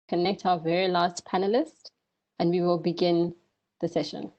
connect our very last panelist, and we will begin the session.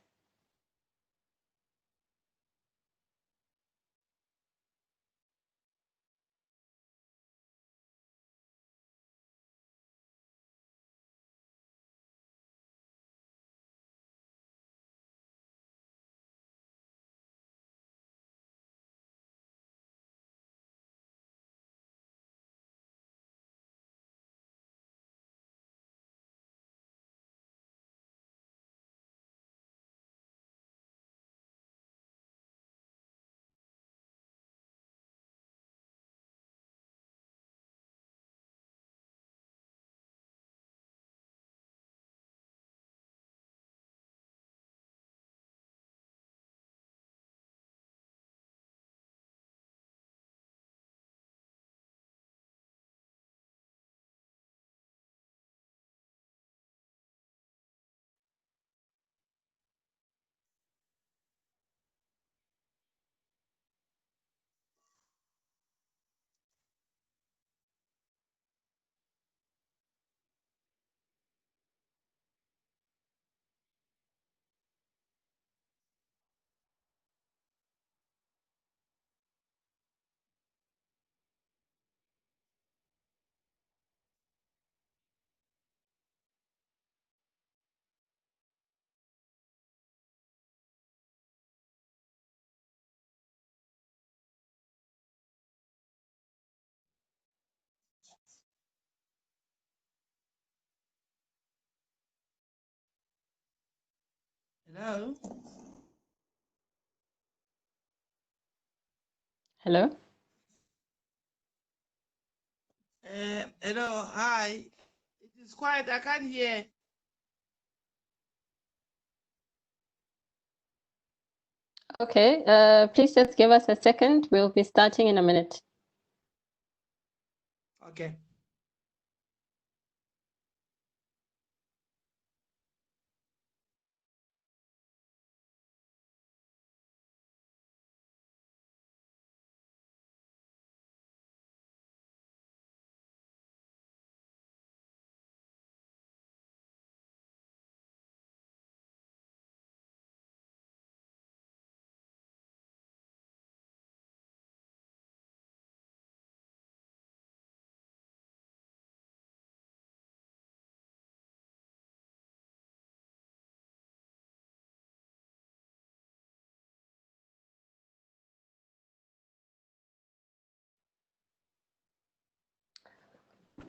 Hello. Hello. Hello. Hi. It is quiet. I can't hear. Okay, please just give us a second. We'll be starting in a minute. Okay.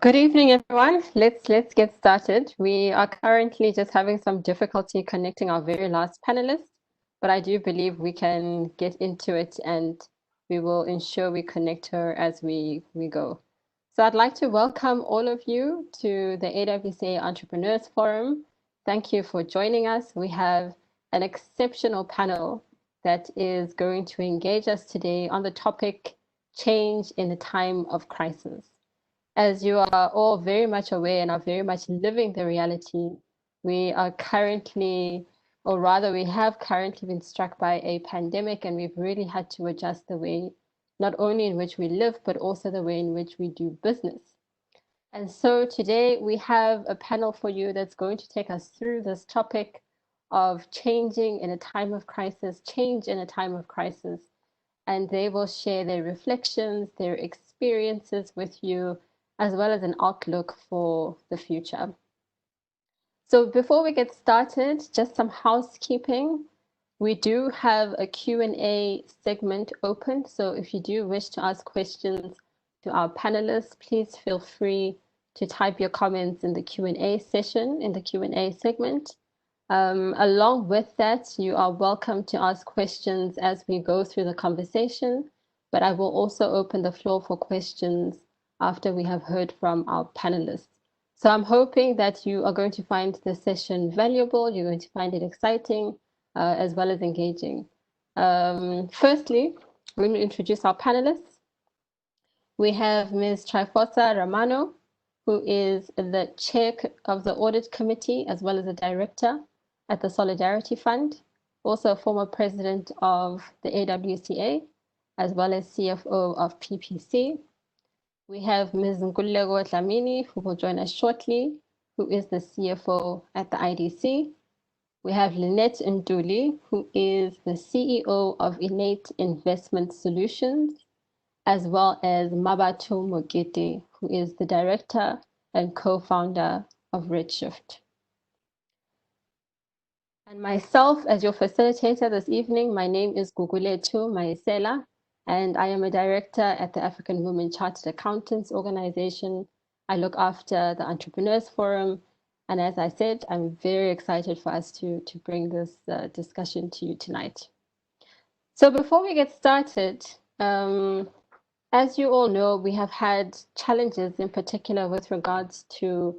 Good evening, everyone. Let's get started. We are currently just having some difficulty connecting our very last panelist, but I do believe we can get into it, and we will ensure we connect her as we go. So I'd like to welcome all of you to the AWCA Entrepreneurs Forum. Thank you for joining us. We have an exceptional panel that is going to engage us today on the topic change in a time of crisis. As you are all very much aware and are very much living the reality, we are currently, or rather, we have currently been struck by a pandemic, and we've really had to adjust the way not only in which we live, but also the way in which we do business. And so today we have a panel for you that's going to take us through this topic of changing in a time of crisis, change in a time of crisis. And they will share their reflections, their experiences with you, as well as an outlook for the future. So before we get started, just some housekeeping. We do have a Q&A segment open, so if you do wish to ask questions to our panelists, please feel free to type your comments in the Q&A session, in the Q&A segment. Along with that, you are welcome to ask questions as we go through the conversation, but I will also open the floor for questions after we have heard from our panelists. So I'm hoping that you are going to find the session valuable, you're going to find it exciting, as well as engaging. Firstly, let me introduce our panelists. We have Ms. Tryphosa Ramano, who is the chair of the audit committee, as well as a director at the Solidarity Fund, also a former president of the AWCA, as well as CFO of PPC. We have Ms. Nkululeko Dlamini, who will join us shortly, who is the CFO at the IDC. We have Lynette Ntuli, who is the CEO of Innate Investment Solutions, as well as Mmabatho Mokiti, who is the director and co-founder of Redshift. And myself, as your facilitator this evening, my name is Gugulethu Mayisela, and I am a director at the African Women Chartered Accountants Organization. I look after the Entrepreneurs Forum, and as I said, I'm very excited for us to bring this discussion to you tonight. So before we get started, as you all know, we have had challenges in particular with regards to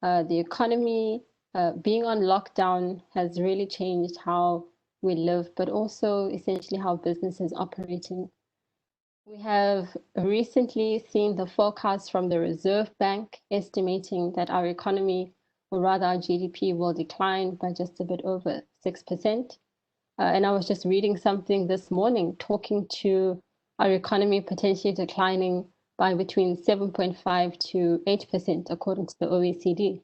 the economy. Being on lockdown has really changed how we live, but also essentially how business is operating. We have recently seen the forecast from the Reserve Bank estimating that our economy, or rather our GDP, will decline by just a bit over 6%. And I was just reading something this morning talking to our economy potentially declining by between 7.5 to 8%, according to the OECD.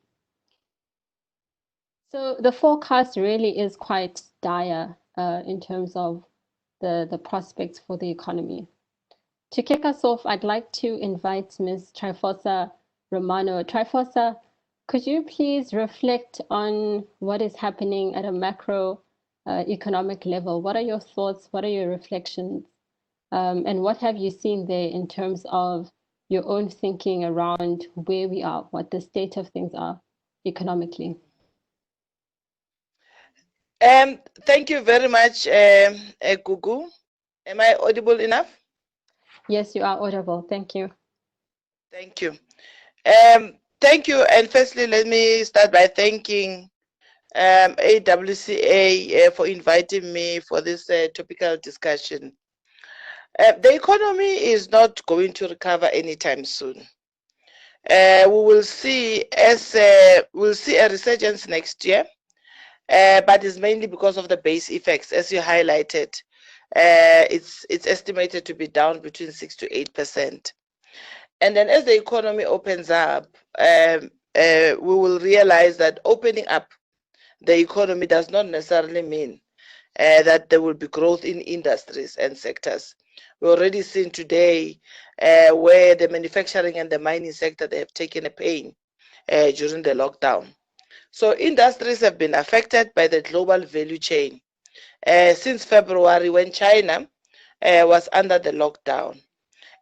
So the forecast really is quite dire in terms of the prospects for the economy. To kick us off, I'd like to invite Ms. Tryphosa Ramano. Tryphosa, could you please reflect on what is happening at a macro economic level? What are your thoughts? What are your reflections? And what have you seen there in terms of your own thinking around where we are, what the state of things are economically? Thank you very much, Gugu. Am I audible enough? Yes, you are audible. Thank you. Thank you. Thank you. And firstly, let me start by thanking AWCA for inviting me for this topical discussion. The economy is not going to recover anytime soon. We will see we'll see a resurgence next year, but it's mainly because of the base effects, as you highlighted. It's estimated to be down between 6 to 8%. And then as the economy opens up, we will realize that opening up the economy does not necessarily mean that there will be growth in industries and sectors. We're already seeing today where the manufacturing and the mining sector, they have taken a pain during the lockdown. So industries have been affected by the global value chain since February, when China was under the lockdown.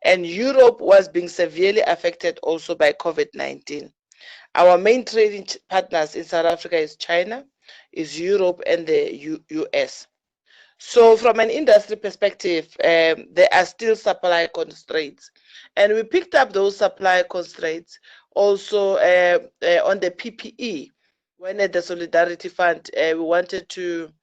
And Europe was being severely affected also by COVID-19. Our main trading partners in South Africa is China, is Europe, and the US. So from an industry perspective, there are still supply constraints. And we picked up those supply constraints also on the PPE. When at the Solidarity Fund, we wanted to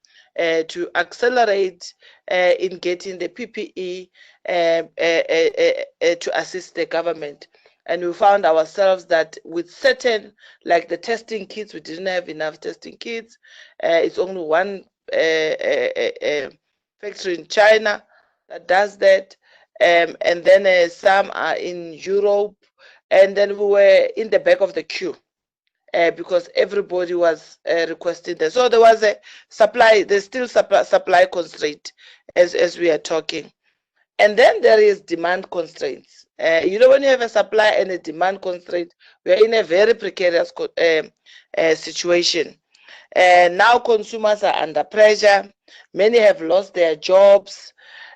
accelerate in getting the PPE to assist the government. And we found ourselves that with certain, like the testing kits, we didn't have enough testing kits. It's only one factory in China that does that. And then some are in Europe. And then we were in the back of the queue. Because everybody was requesting that. So there was a supply, there's still supply constraint as we are talking. And then there is demand constraints. You know, when you have a supply and a demand constraint, we are in a very precarious situation. Now consumers are under pressure. Many have lost their jobs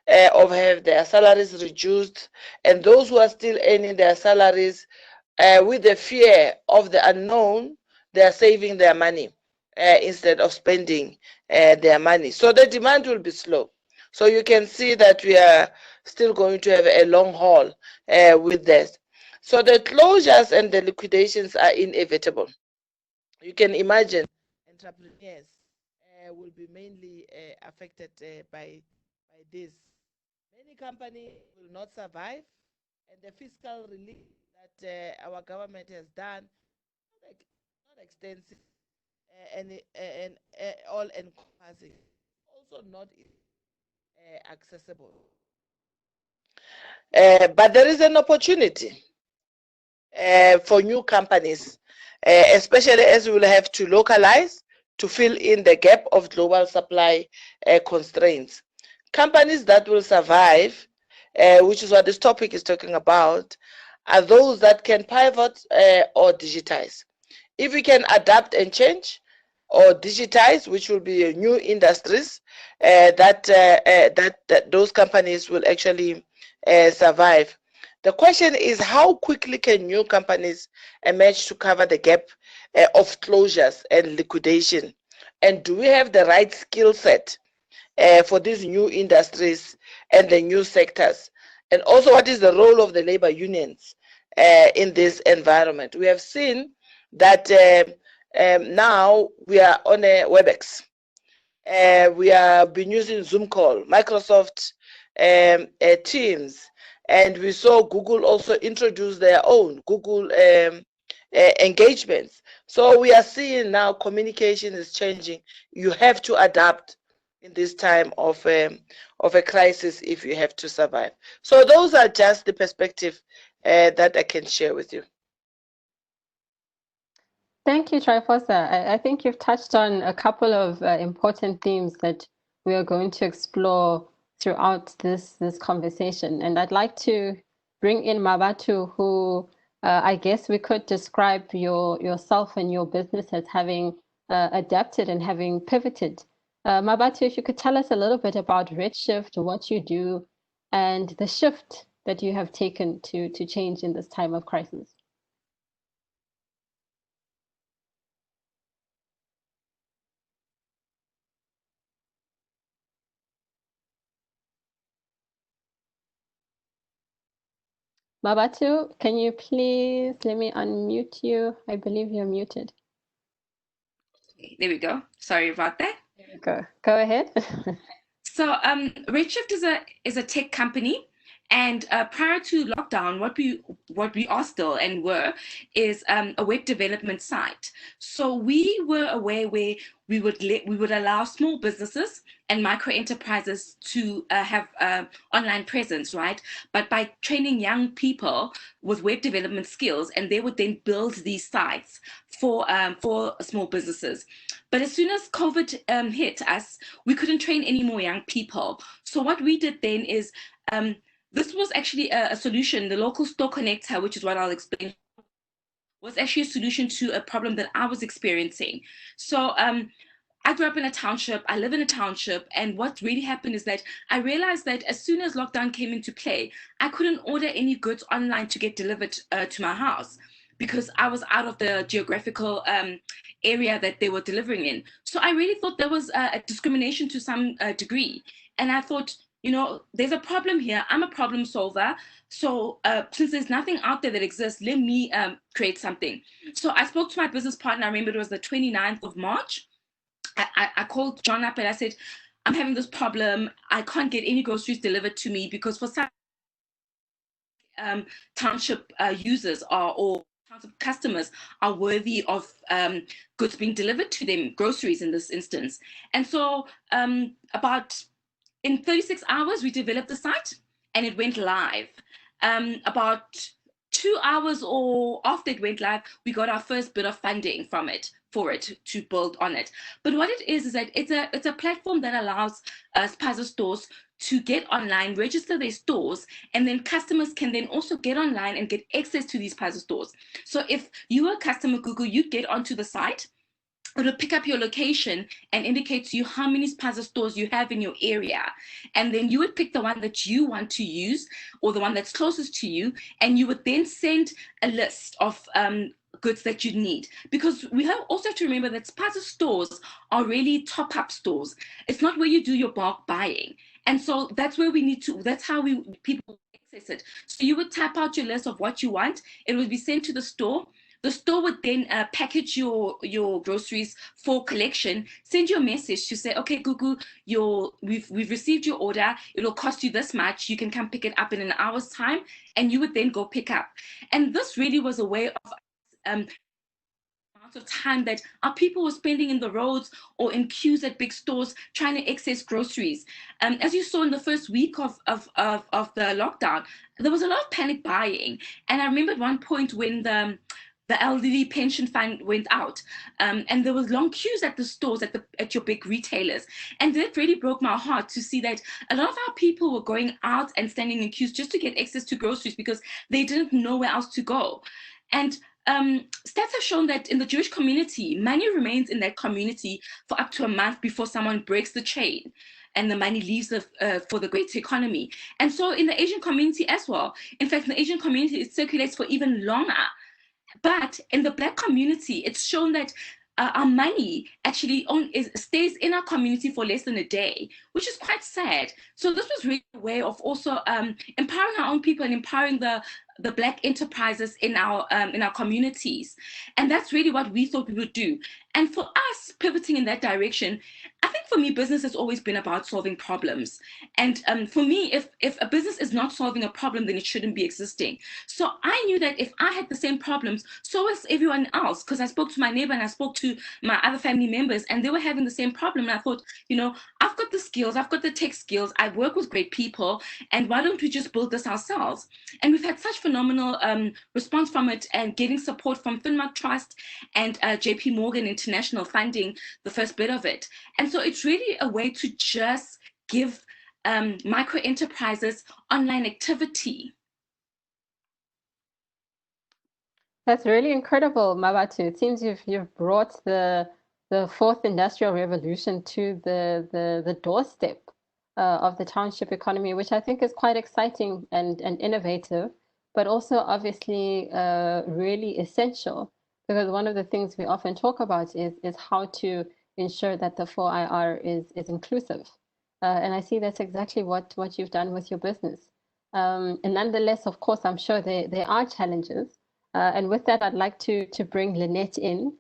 or have their salaries reduced. And those who are still earning their salaries, with the fear of the unknown, they are saving their money instead of spending their money. So the demand will be slow. So you can see that we are still going to have a long haul with this. So the closures and the liquidations are inevitable. You can imagine entrepreneurs will be mainly affected by this. Many companies will not survive, and the fiscal relief that our government has done, not extensive and all encompassing, also not accessible. But there is an opportunity for new companies especially as we will have to localize to fill in the gap of global supply constraints. Companies that will survive, which is what this topic is talking about, are those that can pivot or digitize. If we can adapt and change or digitize, which will be new industries, that those companies will actually survive. The question is, how quickly can new companies emerge to cover the gap of closures and liquidation? And do we have the right skill set for these new industries and the new sectors? And also, what is the role of the labor unions in this environment? We have seen that now we are on a WebEx. We have been using Zoom call, Microsoft Teams, and we saw Google also introduce their own Google engagements. So we are seeing now communication is changing. You have to adapt in this time of a crisis if you have to survive. So those are just the perspective that I can share with you. Thank you, Tryphosa. I think you've touched on a couple of important themes that we are going to explore throughout this conversation. And I'd like to bring in Mmabatho, who I guess we could describe yourself and your business as having adapted and having pivoted. Mmabatho, if you could tell us a little bit about Redshift, what you do, and the shift that you have taken to change in this time of crisis. Mmabatho, can you please let me unmute you? I believe you're muted. There we go. Sorry about that. There we go. Go ahead. So Redshift is a tech company, and prior to lockdown, what we are still and were is a web development site. So we were aware where we would allow small businesses and micro enterprises to have online presence, right? But by training young people with web development skills, and they would then build these sites for small businesses. But as soon as COVID hit us, we couldn't train any more young people. So what we did then is, this was actually a solution. The local store connector, which is what I'll explain, was actually a solution to a problem that I was experiencing. So I grew up in a township, I live in a township, and what really happened is that I realized that as soon as lockdown came into play, I couldn't order any goods online to get delivered to my house because I was out of the geographical area that they were delivering in. So I really thought there was a discrimination to some degree. And I thought, there's a problem here. I'm a problem solver. So since there's nothing out there that exists, let me create something. So I spoke to my business partner. I remember it was the 29th of March. I called John up and I said, I'm having this problem. I can't get any groceries delivered to me because for some township users or township customers are worthy of goods being delivered to them, groceries in this instance. And so about in 36 hours, we developed the site and it went live. About 2 hours or after it went live, we got our first bit of funding for it to build on it. But what it is that it's a platform that allows spaza stores to get online, register their stores, and then customers can then also get online and get access to these spaza stores. So if you are a customer, Google, you get onto the site, it'll pick up your location and indicate to you how many spaza stores you have in your area. And then you would pick the one that you want to use or the one that's closest to you. And you would then send a list of goods that you need. Because we also have to remember that spaza stores are really top-up stores. It's not where you do your bulk buying. And so that's where that's how people access it. So you would type out your list of what you want. It would be sent to the store. The store would then package your groceries for collection, send you a message to say, okay, Google, we've received your order. It'll cost you this much. You can come pick it up in an hour's time, and you would then go pick up. And this really was a way of amount of time that our people were spending in the roads or in queues at big stores trying to access groceries. As you saw in the first week of the lockdown, there was a lot of panic buying. And I remember at one point when the elderly pension fund went out, and there was long queues at the stores, at your big retailers, and that really broke my heart to see that a lot of our people were going out and standing in queues just to get access to groceries because they didn't know where else to go. And stats have shown that in the Jewish community, money remains in that community for up to a month before someone breaks the chain and the money leaves for the greater economy. And so in the Asian community as well, in fact, in the Asian community, it circulates for even longer. But in the Black community, it's shown that our money actually stays in our community for less than a day, which is quite sad. So this was really a way of also empowering our own people and empowering the Black enterprises in our communities. And that's really what we thought we would do. And for us, pivoting in that direction, I think for me, business has always been about solving problems. And for me, if a business is not solving a problem, then it shouldn't be existing. So I knew that if I had the same problems, so was everyone else, because I spoke to my neighbor and I spoke to my other family members, and they were having the same problem. And I thought, I've got the skills, I've got the tech skills, I work with great people, and why don't we just build this ourselves? And we've had such phenomenal response from it, and getting support from Finmark Trust and JP Morgan International funding the first bit of it. And so it's really a way to just give micro enterprises online activity. That's really incredible, Mmabatho. It seems you've brought the fourth industrial revolution to the doorstep of the township economy, which I think is quite exciting and innovative, but also obviously really essential, because one of the things we often talk about is how to ensure that the 4IR is inclusive. And I see that's exactly what you've done with your business. And nonetheless, of course, I'm sure there are challenges. And with that, I'd like to bring Lynette in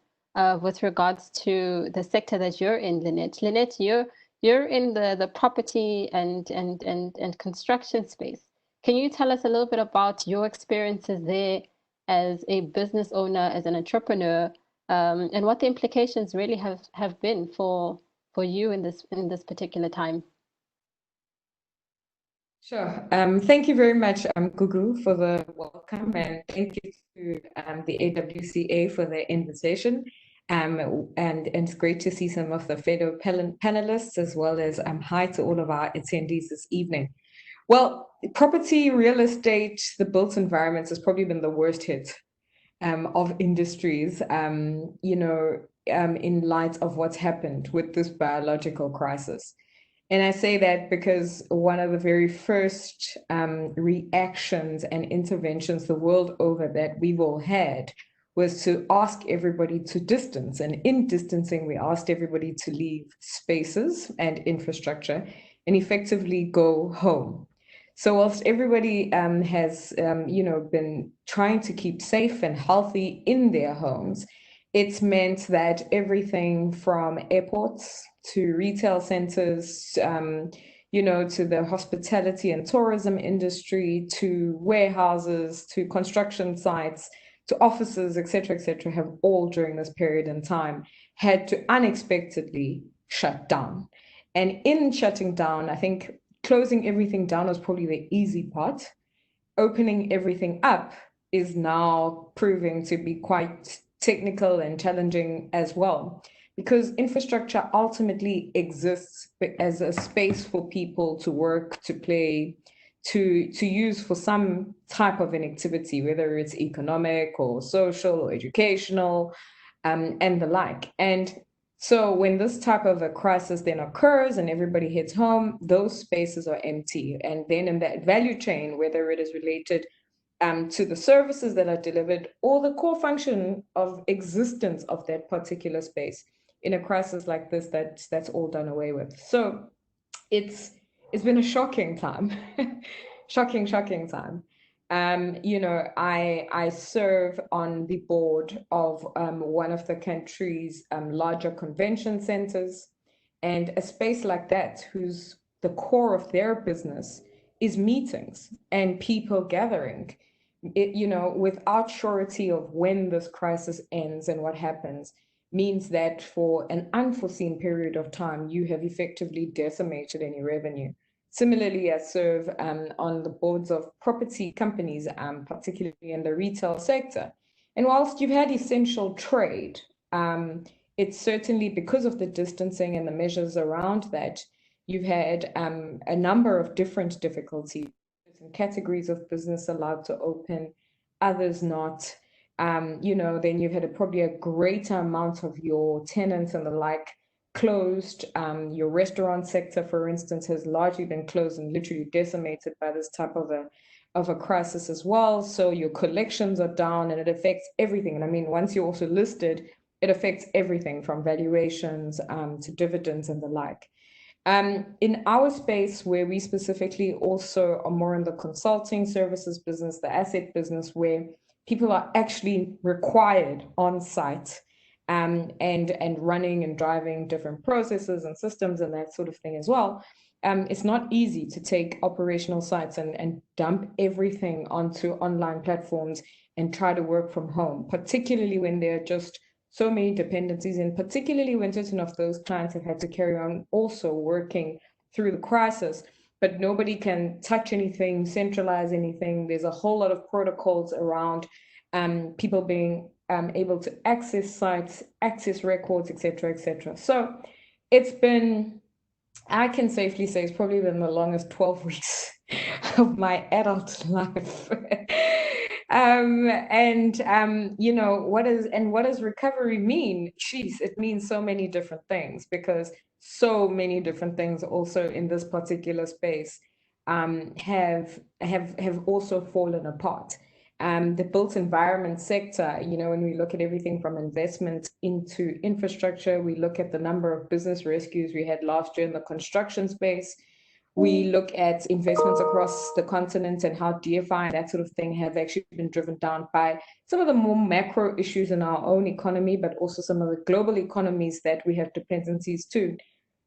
with regards to the sector that you're in, Lynette. Lynette, you're in the property and construction space. Can you tell us a little bit about your experiences there as a business owner, as an entrepreneur, and what the implications really have been for you in this particular time? Sure. Thank you very much, Gugu, for the welcome, and thank you to the AWCA for the invitation. And it's great to see some of the fellow panelists, as well as hi to all of our attendees this evening. Well, property, real estate, the built environments has probably been the worst hit of industries, in light of what's happened with this biological crisis. And I say that because one of the very first reactions and interventions the world over that we've all had was to ask everybody to distance. And in distancing, we asked everybody to leave spaces and infrastructure and effectively go home. So whilst everybody has, been trying to keep safe and healthy in their homes, it's meant that everything from airports to retail centers, to the hospitality and tourism industry, to warehouses, to construction sites, to offices, et cetera, have all during this period in time had to unexpectedly shut down. And in shutting down, I think closing everything down was probably the easy part. Opening everything up is now proving to be quite technical and challenging as well, because infrastructure ultimately exists as a space for people to work, to play, to use for some type of an activity, whether it's economic or social or educational, and the like. And so when this type of a crisis then occurs and everybody heads home, those spaces are empty. And then in that value chain, whether it is related to the services that are delivered or the core function of existence of that particular space, in a crisis like this, that's all done away with. So it's been a shocking time, shocking time. I serve on the board of one of the country's larger convention centers, and a space like that, whose the core of their business is meetings and people gathering, without surety of when this crisis ends and what happens, means that for an unforeseen period of time, you have effectively decimated any revenue. Similarly, I serve on the boards of property companies, particularly in the retail sector. And whilst you've had essential trade, it's certainly because of the distancing and the measures around that, you've had a number of different difficulties. Certain categories of business allowed to open, others not. Then you've had probably a greater amount of your tenants and the like closed. Your restaurant sector, for instance, has largely been closed and literally decimated by this type of a crisis as well. So your collections are down and it affects everything. And I mean, once you're also listed, it affects everything from valuations to dividends and the like. In our space, where we specifically also are more in the consulting services business, the asset business, where people are actually required on site and running and driving different processes and systems and that sort of thing as well. It's not easy to take operational sites and dump everything onto online platforms and try to work from home, particularly when there are just so many dependencies, and particularly when certain of those clients have had to carry on also working through the crisis, but nobody can touch anything, centralize anything. There's a whole lot of protocols around people being able to access sites, access records, etc., etc. So it's been, I can safely say, it's probably been the longest 12 weeks of my adult life. What does recovery mean? Jeez, it means so many different things, because so many different things also in this particular space have also fallen apart. The built environment sector, when we look at everything from investment into infrastructure, we look at the number of business rescues we had last year in the construction space. We look at investments across the continent and how DFI and that sort of thing have actually been driven down by some of the more macro issues in our own economy, but also some of the global economies that we have dependencies to,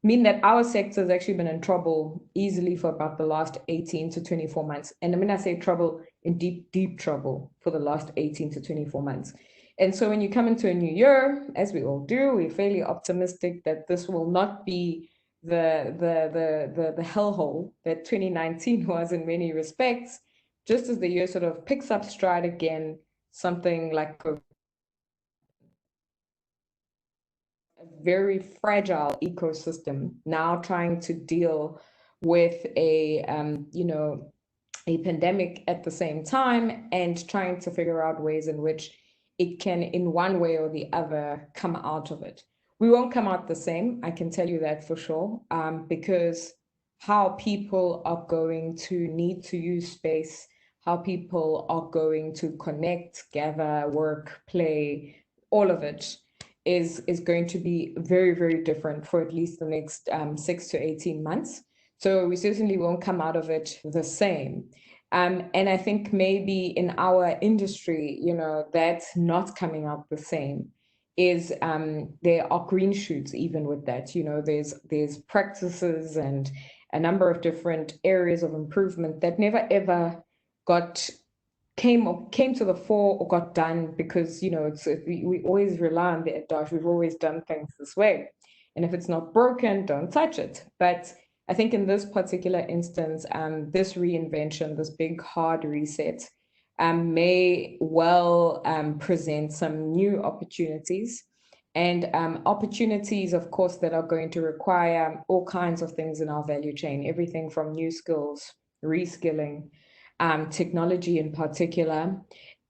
mean that our sector has actually been in trouble easily for about the last 18 to 24 months. And when I say trouble, in deep, deep trouble for the last 18 to 24 months. And so when you come into a new year, as we all do, we're fairly optimistic that this will not be the hellhole that 2019 was in many respects. Just as the year sort of picks up stride again, something like a very fragile ecosystem now trying to deal with a pandemic at the same time, and trying to figure out ways in which it can, in one way or the other, come out of it. We won't come out the same, I can tell you that for sure, because how people are going to need to use space, how people are going to connect, gather, work, play, all of it is going to be very, very different for at least the next 6 to 18 months. So we certainly won't come out of it the same. And I think maybe in our industry, that's not coming out the same. Is there are green shoots even with that. There's practices and a number of different areas of improvement that never ever came to the fore or got done, because we always rely on the adage, we've always done things this way, and if it's not broken, don't touch it. But I think in this particular instance, this reinvention, this big hard reset, may well present some new opportunities, and opportunities, of course, that are going to require all kinds of things in our value chain, everything from new skills, reskilling, technology in particular,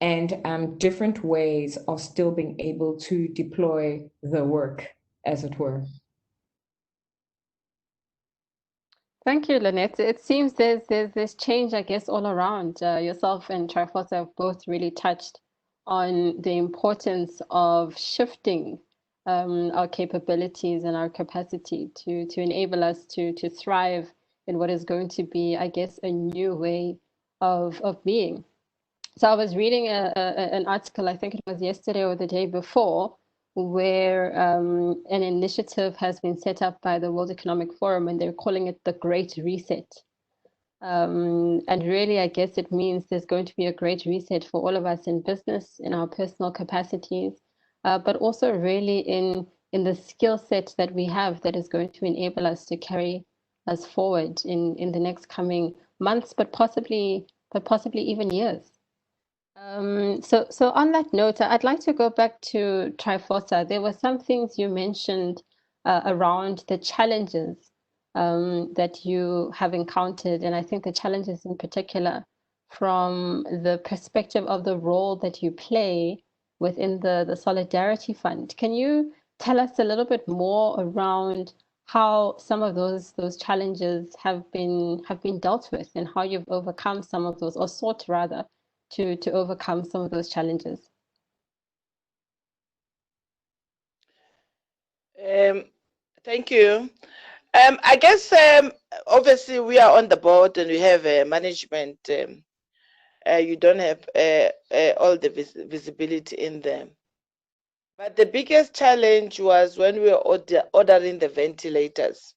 and different ways of still being able to deploy the work, as it were. Thank you, Lynette. It seems there's change, I guess, all around. Yourself and Tryphosa have both really touched on the importance of shifting our capabilities and our capacity to enable us to thrive in what is going to be, I guess, a new way of being. So I was reading an article, I think it was yesterday or the day before, where an initiative has been set up by the World Economic Forum, and they're calling it the Great Reset. And really, I guess it means there's going to be a great reset for all of us in business, in our personal capacities, but also really in the skill set that we have that is going to enable us to carry us forward in the next coming months, but possibly even years. So on that note, I'd like to go back to Tryphosa. There were some things you mentioned around the challenges that you have encountered, and I think the challenges in particular from the perspective of the role that you play within the Solidarity Fund. Can you tell us a little bit more around how some of those challenges have been dealt with and how you've overcome some of those, or sought rather to overcome some of those challenges? Thank you. I guess obviously we are on the board and we have management. You don't have all the visibility in them. But the biggest challenge was when we were ordering the ventilators.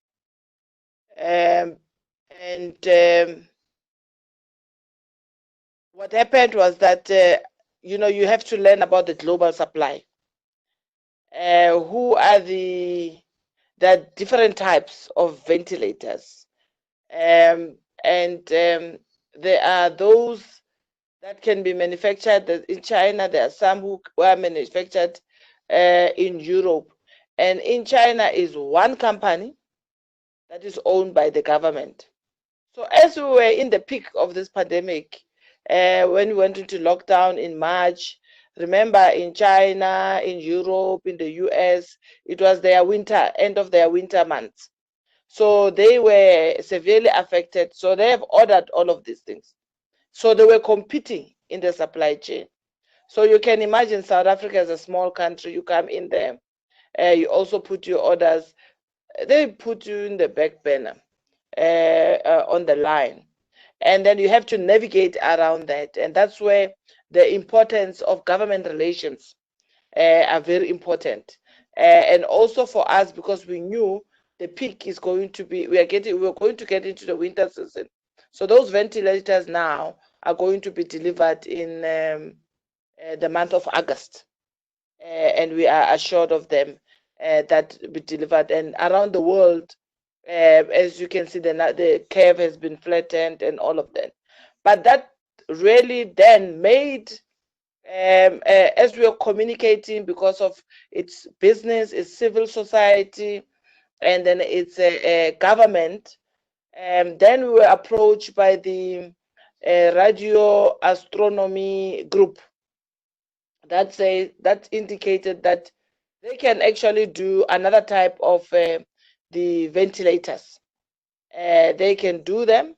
What happened was that, you have to learn about the global supply. Who are the different types of ventilators? There are those that can be manufactured in China. There are some who are manufactured in Europe. And in China is one company that is owned by the government. So as we were in the peak of this pandemic, when we went into lockdown in March, remember in China, in Europe, in the US, it was their winter, end of their winter months. So they were severely affected. So they have ordered all of these things. So they were competing in the supply chain. So you can imagine South Africa is a small country. You come in there, you also put your orders. They put you in the back burner on the line. And then you have to navigate around that. And that's where the importance of government relations are very important. And also for us, because we knew the peak is going to be, we were going to get into the winter season. So those ventilators now are going to be delivered in the month of August. And we are assured of them that be delivered. And around the world, as you can see, the curve has been flattened and all of that. But that really then made, as we are communicating, because of its business, its civil society, and then its government, then we were approached by the radio astronomy group that indicated that they can actually do another type of the ventilators. They can do them.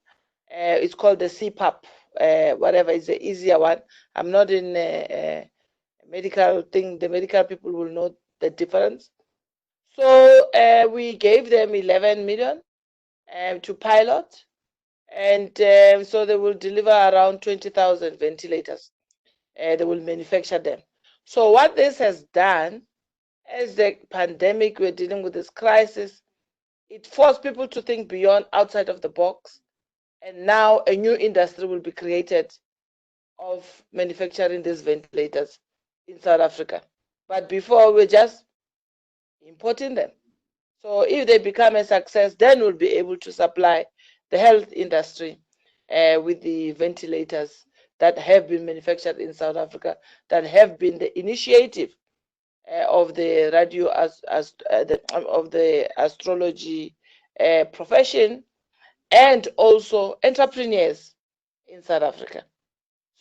It's called the CPAP, whatever is the easier one. I'm not in medical thing. The medical people will know the difference. So we gave them 11 million to pilot. And so they will deliver around 20,000 ventilators. They will manufacture them. So what this has done, as the pandemic, we're dealing with this crisis, it forced people to think beyond, outside of the box. And now a new industry will be created of manufacturing these ventilators in South Africa. But before, we're just importing them. So if they become a success, then we'll be able to supply the health industry with the ventilators that have been manufactured in South Africa, that have been the initiative of the of the astrology profession, and also entrepreneurs in South Africa.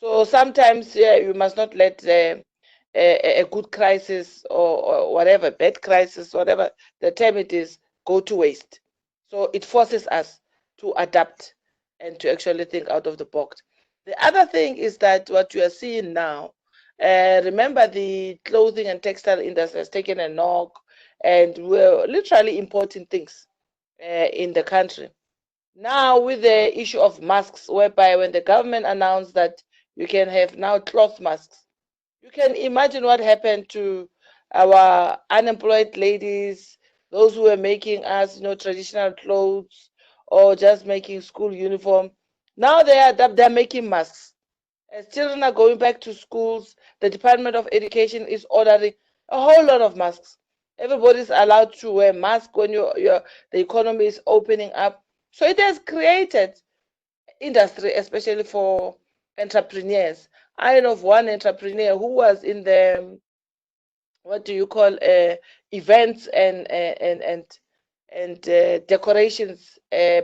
So sometimes you must not let a good crisis or whatever, bad crisis, whatever the term it is, go to waste. So it forces us to adapt and to actually think out of the box. The other thing is that what you are seeing now, remember the clothing and textile industry has taken a knock, and we're literally importing things in the country. Now with the issue of masks, whereby when the government announced that you can have now cloth masks, you can imagine what happened to our unemployed ladies, those who were making us, traditional clothes or just making school uniform. Now they're making masks. As children are going back to schools, the Department of Education is ordering a whole lot of masks. Everybody's allowed to wear masks when the economy is opening up. So it has created industry, especially for entrepreneurs. I know of one entrepreneur who was in the, what do you call, events and decorations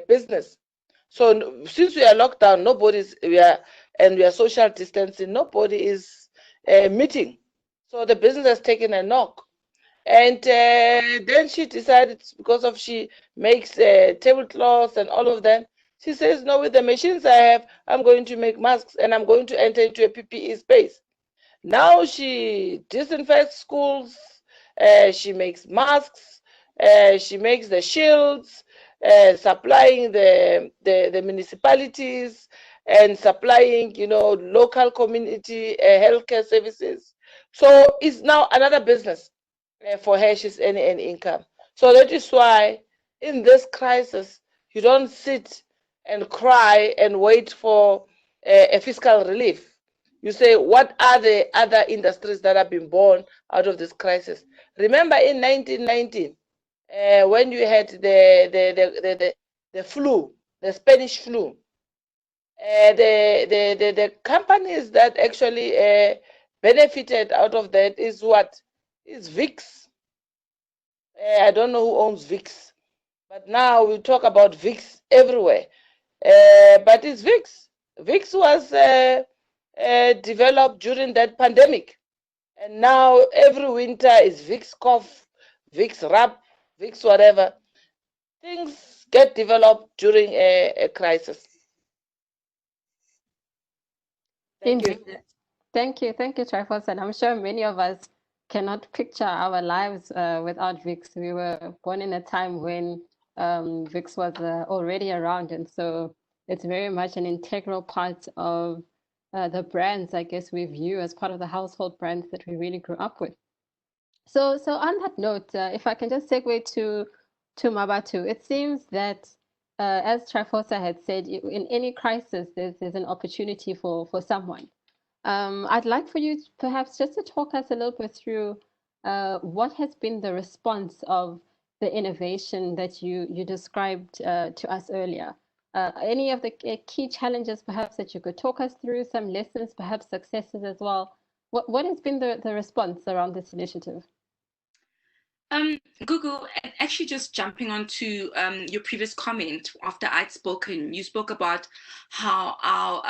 business. So since we are locked down, we are social distancing, nobody is meeting. So the business has taken a knock. And then she decided, because of she makes tablecloths and all of them, she says, no, with the machines I have, I'm going to make masks and I'm going to enter into a PPE space. Now she disinfects schools, she makes masks, she makes the shields, supplying the municipalities and supplying, local community healthcare services. So it's now another business for her. She's earning an income. So that is why in this crisis, you don't sit and cry and wait for a fiscal relief. You say, what are the other industries that have been born out of this crisis? Remember in 1919, when you had the flu, the Spanish flu, the companies that actually benefited out of that is what? Is VIX. I don't know who owns VIX, but now we talk about VIX everywhere. But it's VIX. VIX was developed during that pandemic. And now every winter is VIX cough, VIX rub, VIX whatever. Things get developed during a crisis. Thank you. Indeed. Thank you, Tryphosa. And I'm sure many of us cannot picture our lives without VIX. We were born in a time when VIX was already around, and so it's very much an integral part of the brands, I guess, we view as part of the household brands that we really grew up with. So on that note, if I can just segue to Mmabatho, it seems that as Tryphosa had said, in any crisis, there's an opportunity for someone. I'd like for you perhaps just to talk us a little bit through what has been the response of the innovation that you described to us earlier. Any of the key challenges perhaps that you could talk us through, some lessons, perhaps successes as well. What has been the response around this initiative? Gugu, actually just jumping onto your previous comment after I'd spoken, you spoke about how our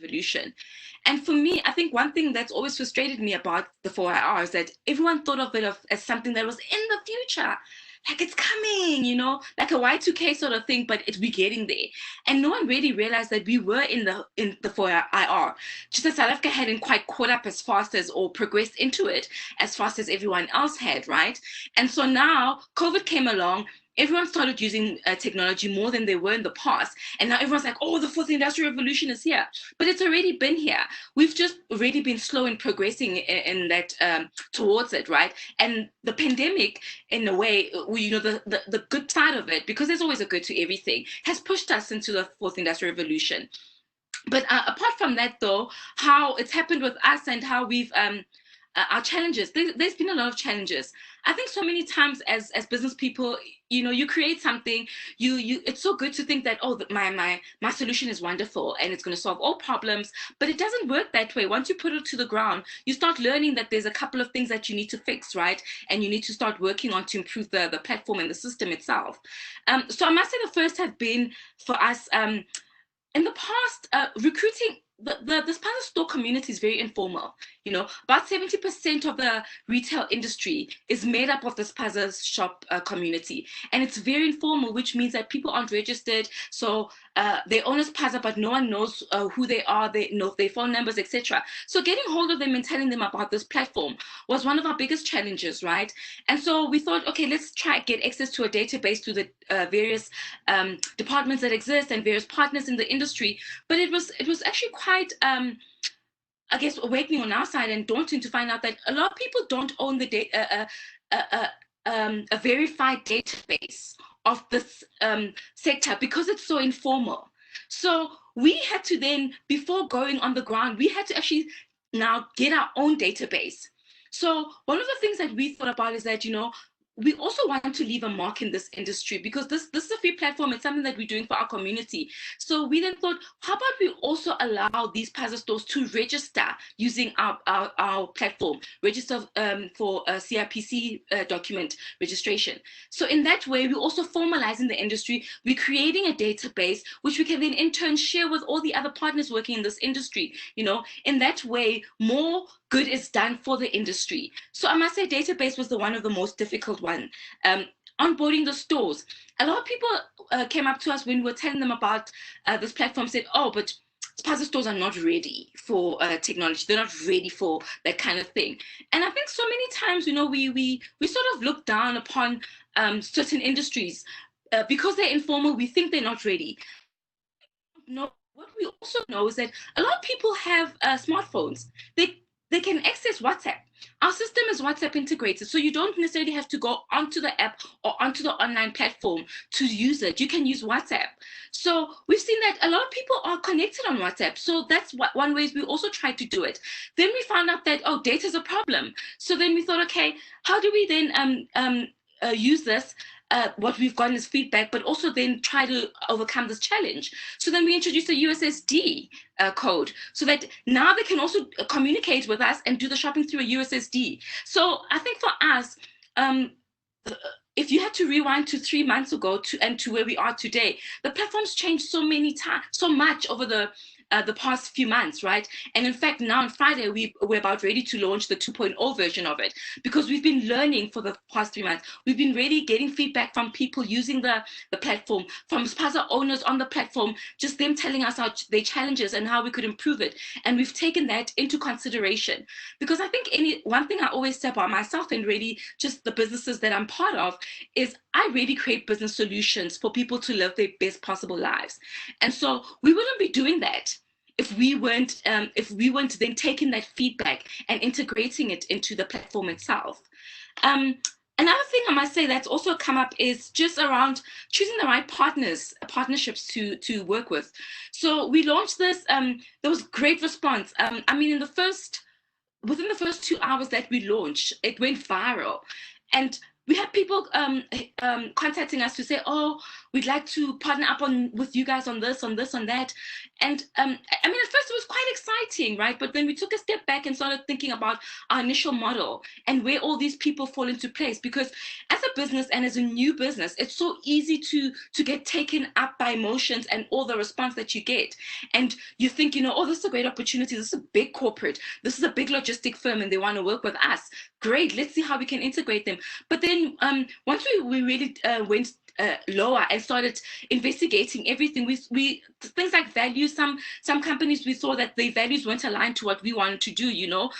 revolution. And for me, I think one thing that's always frustrated me about the 4IR is that everyone thought of it as something that was in the future. Like it's coming, like a Y2K sort of thing, but we're getting there. And no one really realized that we were in the 4IR. Just that South Africa hadn't quite caught up as fast as or progressed into it as fast as everyone else had, right? And so now COVID came along. Everyone started using technology more than they were in the past. And now everyone's like, oh, the fourth industrial revolution is here. But it's already been here. We've just already been slow in progressing in that towards it, right? And the pandemic, in a way, the good side of it, because there's always a good to everything, has pushed us into the fourth industrial revolution. But apart from that, though, how it's happened with us and how we've our challenges, there's been a lot of challenges. I think so many times as business people, you create something, it's so good to think that, oh, my solution is wonderful and it's going to solve all problems, but it doesn't work that way. Once you put it to the ground, you start learning that there's a couple of things that you need to fix, right? And you need to start working on to improve the platform and the system itself. So I must say the first have been for us, in the past, recruiting the spaza store community is very informal. About 70% of the retail industry is made up of the spaza shop community, and it's very informal, which means that people aren't registered. So they own a spaza, but no one knows who they are. They know their phone numbers, etc. So getting hold of them and telling them about this platform was one of our biggest challenges, right? And so we thought, okay, let's try get access to a database to the various departments that exist and various partners in the industry. But it was actually quite I guess awakening on our side and daunting to find out that a lot of people don't own the a verified database of this sector because it's so informal. So we had to then, before going on the ground, we had to actually now get our own database. So one of the things that we thought about is that, we also want to leave a mark in this industry, because this is a free platform. It's something that we're doing for our community. So we then thought, how about we also allow these puzzle stores to register using our platform, register for a CIPC document registration. So in that way, we're also formalizing the industry. We're creating a database, which we can then in turn share with all the other partners working in this industry. You know, in that way, more good is done for the industry. So I must say database was one of the most difficult one. Onboarding the stores. A lot of people came up to us when we were telling them about this platform, said, oh, but puzzle stores are not ready for technology. They're not ready for that kind of thing. And I think so many times, you know, we sort of look down upon certain industries because they're informal. We think they're not ready. No, what we also know is that a lot of people have smartphones. They can access WhatsApp. Our system is WhatsApp integrated, so you don't necessarily have to go onto the app or onto the online platform to use it. You can use WhatsApp. So we've seen that a lot of people are connected on WhatsApp. So that's one way we also tried to do it. Then we found out that, oh, data is a problem. So then we thought, okay, how do we then use this? What we've gotten is feedback, but also then try to overcome this challenge. So then we introduced a USSD code, so that now they can also communicate with us and do the shopping through a USSD. So I think for us, if you had to rewind to 3 months ago to where we are today, the platform's changed so much over the past few months, right? And in fact, now on Friday, we're about ready to launch the 2.0 version of it, because we've been learning for the past 3 months. We've been really getting feedback from people using the platform, from puzzle owners on the platform, just them telling us their challenges and how we could improve it. And we've taken that into consideration, because I think one thing I always say about myself and really just the businesses that I'm part of is I really create business solutions for people to live their best possible lives. And so we wouldn't be doing that if we weren't then taking that feedback and integrating it into the platform itself. Another thing I must say that's also come up is just around choosing the right partnerships to work with. So we launched this. There was great response. I mean, within the first 2 hours that we launched, it went viral, and we had people contacting us to say, oh, we'd like to partner up with you guys on this, on that. And I mean, at first it was quite exciting, right? But then we took a step back and started thinking about our initial model and where all these people fall into place. Because as a business and as a new business, it's so easy to get taken up by emotions and all the response that you get. And you think, you know, oh, this is a great opportunity. This is a big corporate. This is a big logistic firm and they want to work with us. Great, let's see how we can integrate them. But then once we really went lower and started investigating everything, we things like values, some companies, we saw that their values weren't aligned to what we wanted to do, you know.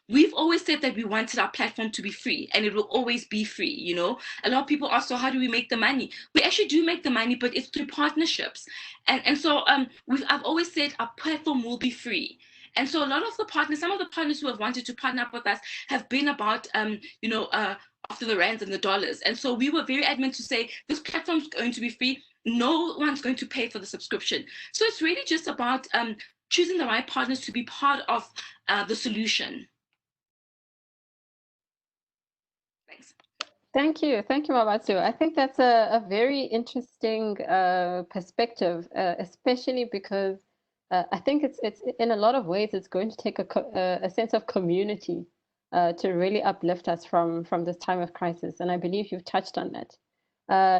We've always said that we wanted our platform to be free, and it will always be free, you know. A lot of people ask, so how do we make the money? We actually do make the money, but it's through partnerships. And so I've always said our platform will be free. And so a lot of the partners, some of the partners who have wanted to partner up with us have been about, after the rands and the dollars. And so we were very adamant to say, this platform's going to be free. No one's going to pay for the subscription. So it's really just about choosing the right partners to be part of the solution. Thanks. Thank you, Mmabatho. I think that's a very interesting perspective, especially because I think it's in a lot of ways it's going to take a sense of community to really uplift us from this time of crisis, and I believe you've touched on that.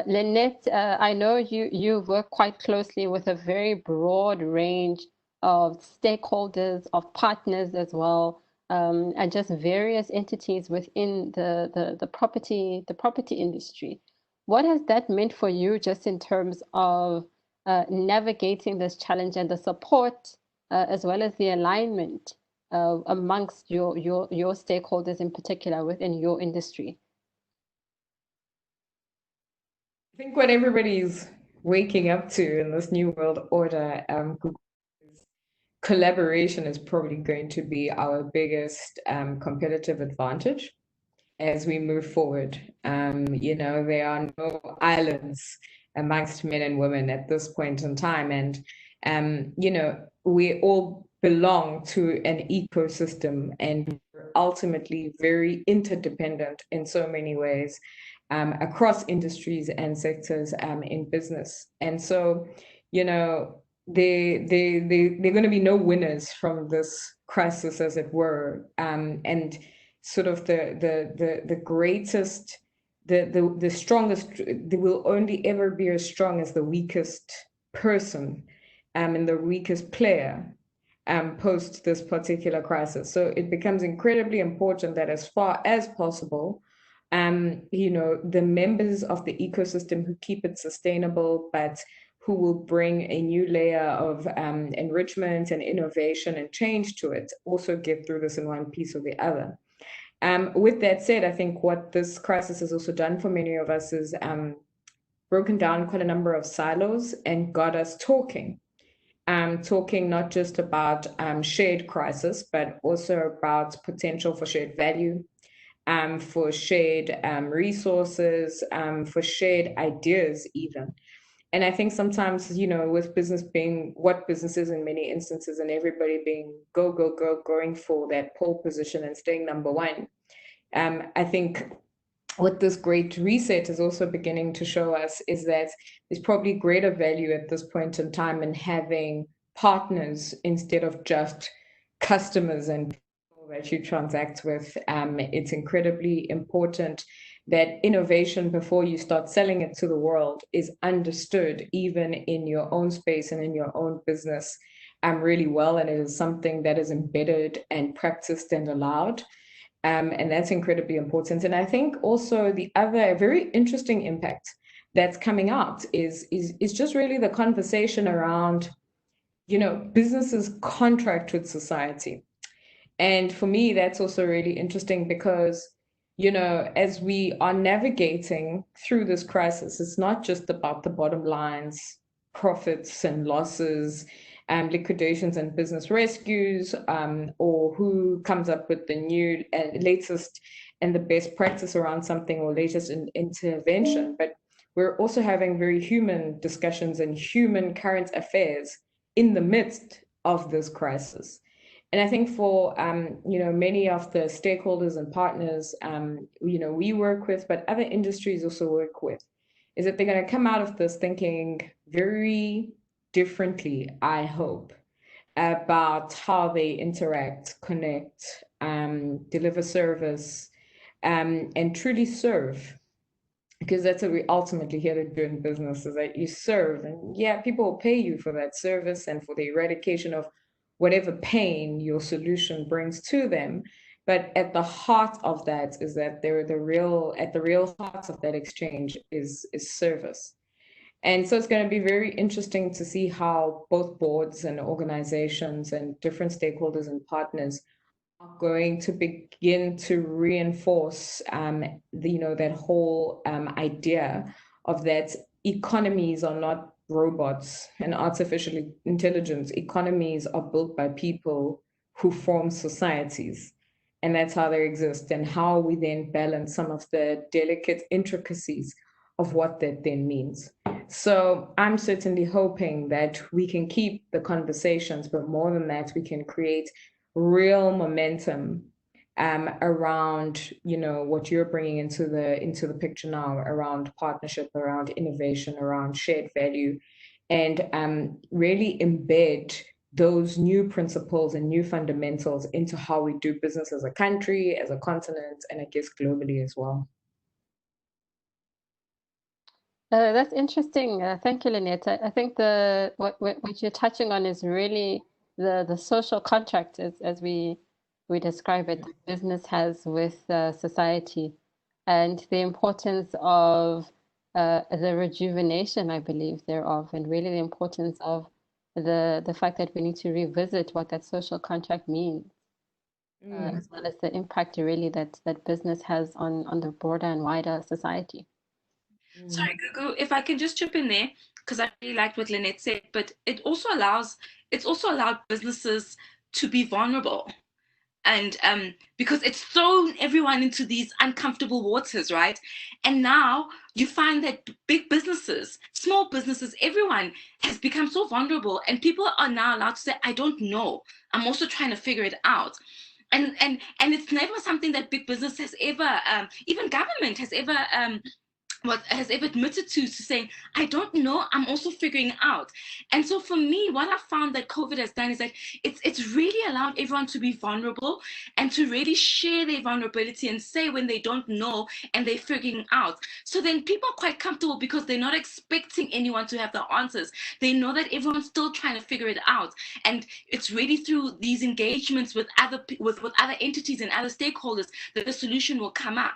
Lynette, I know you work quite closely with a very broad range of stakeholders, of partners as well, and just various entities within the property industry. What has that meant for you, just in terms of navigating this challenge and the support, as well as the alignment amongst your stakeholders in particular within your industry? I think what everybody's waking up to in this new world order, collaboration is probably going to be our biggest competitive advantage as we move forward. There are no islands amongst men and women at this point in time. And, we all belong to an ecosystem, and we're ultimately very interdependent in so many ways across industries and sectors in business. And so, you know, they're going to be no winners from this crisis, as it were. And sort of the greatest, the strongest, they will only ever be as strong as the weakest person and the weakest player post this particular crisis. So it becomes incredibly important that as far as possible, you know, the members of the ecosystem who keep it sustainable, but who will bring a new layer of enrichment and innovation and change to it, also get through this in one piece or the other. With that said, I think what this crisis has also done for many of us is broken down quite a number of silos and got us talking. Talking not just about shared crisis, but also about potential for shared value, for shared resources, for shared ideas even. And I think sometimes, you know, with business being what business is in many instances and everybody being going for that pole position and staying number one, I think what this great reset is also beginning to show us is that there's probably greater value at this point in time in having partners instead of just customers and people that you transact with. It's incredibly important that innovation before you start selling it to the world is understood even in your own space and in your own business really well, and it is something that is embedded and practiced and allowed. And that's incredibly important. And I think also the other very interesting impact that's coming out is just really the conversation around, you know, businesses contract with society. And for me, that's also really interesting because, you know, as we are navigating through this crisis, it's not just about the bottom lines, profits and losses, liquidations and business rescues, or who comes up with the new and latest and the best practice around something or latest intervention. But we're also having very human discussions and human current affairs in the midst of this crisis. And I think for you know, many of the stakeholders and partners you know, we work with, but other industries also work with, is that they're going to come out of this thinking very differently, I hope, about how they interact, connect, deliver service, and truly serve. Because that's what we ultimately here to do in business, is that you serve, and yeah, people will pay you for that service and for the eradication of whatever pain your solution brings to them. But at the heart of that is that at the real heart of that exchange is service. And so it's going to be very interesting to see how both boards and organizations and different stakeholders and partners are going to begin to reinforce you know, that whole idea of that economies are not robots and artificial intelligence. Economies are built by people who form societies, and that's how they exist, and how we then balance some of the delicate intricacies of what that then means. So I'm certainly hoping that we can keep the conversations, but more than that, we can create real momentum around, you know, what you're bringing into the picture now, around partnership, around innovation, around shared value, and really embed those new principles and new fundamentals into how we do business as a country, as a continent, and I guess globally as well. That's interesting. Thank you, Lynette. I think what you're touching on is really the social contract, as we describe it, that business has with society, and the importance of the rejuvenation, I believe, thereof, and really the importance of the fact that we need to revisit what that social contract means, as well as the impact really that business has on the broader and wider society. Sorry, Gugu, if I can just chip in there, because I really liked what Lynette said, but it's also allowed businesses to be vulnerable. And because it's thrown everyone into these uncomfortable waters, right? And now you find that big businesses, small businesses, everyone has become so vulnerable, and people are now allowed to say, I don't know. I'm also trying to figure it out. and it's never something that big business has ever, even government has ever has ever admitted to saying, I don't know, I'm also figuring out. And so for me, what I found that COVID has done is that it's really allowed everyone to be vulnerable and to really share their vulnerability and say when they don't know and they're figuring out. So then people are quite comfortable because they're not expecting anyone to have the answers. They know that everyone's still trying to figure it out. And it's really through these engagements with other with other entities and other stakeholders that the solution will come up.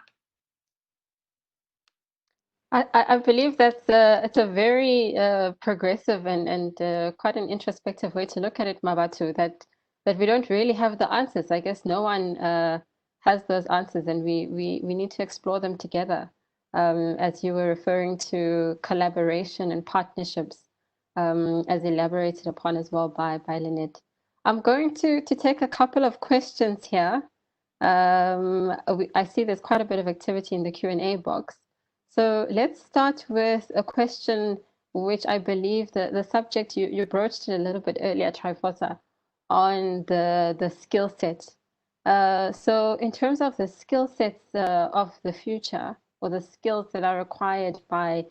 I believe that's it's a very progressive and quite an introspective way to look at it, Mmabatho, that we don't really have the answers. I guess no one has those answers, and we need to explore them together. As you were referring to collaboration and partnerships, as elaborated upon as well by Lynette. I'm going to take a couple of questions here. I see there's quite a bit of activity in the Q&A box. So let's start with a question which I believe the subject you broached it a little bit earlier, Tryphosa, on the skill set. So in terms of the skill sets of the future, or the skills that are required by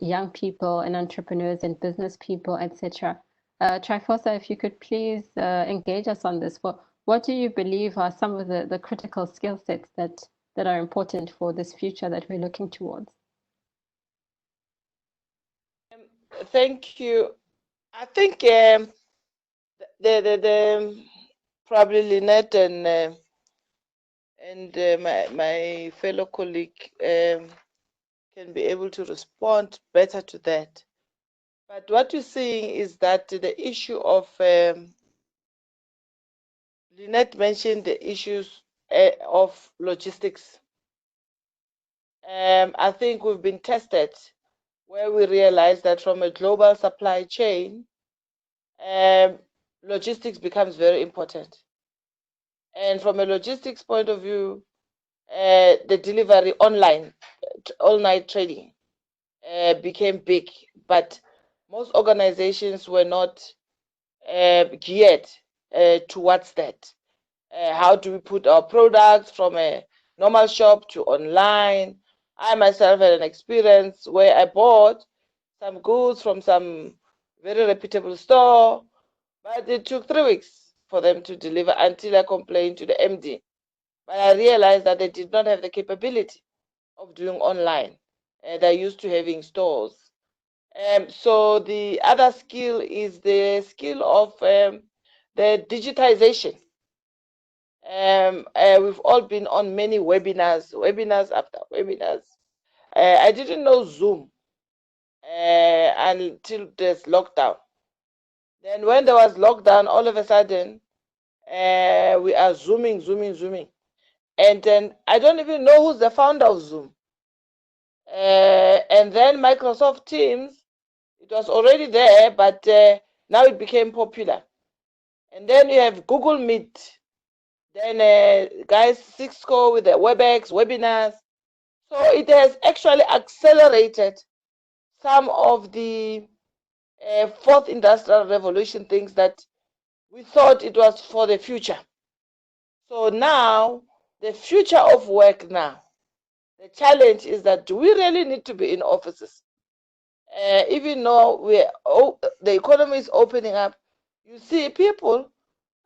young people and entrepreneurs and business people, etc. Tryphosa, if you could please engage us on this. What do you believe are some of the critical skill sets that are important for this future that we're looking towards? Thank you. I think the probably Lynette and my fellow colleague can be able to respond better to that. But what you're seeing is that the issue of Lynette mentioned the issues of logistics. I think we've been tested where we realize that from a global supply chain, logistics becomes very important. And from a logistics point of view, the delivery online, all-night trading became big, but most organizations were not geared towards that. How do we put our products from a normal shop to online? I myself had an experience where I bought some goods from some very reputable store, but it took 3 weeks for them to deliver until I complained to the MD. But I realized that they did not have the capability of doing online. They're used to having stores. So the other skill is the skill of the digitization. We've all been on many webinars after webinars. I didn't know Zoom until there's lockdown. Then when there was lockdown, all of a sudden, we are zooming. And then I don't even know who's the founder of Zoom. And then Microsoft Teams, it was already there, but now it became popular. And then you have Google Meet. Then guys, Cisco with the WebEx, webinars. So it has actually accelerated some of the fourth industrial revolution things that we thought it was for the future. So now, the future of work now, the challenge is that do we really need to be in offices? Even though the economy is opening up, you see people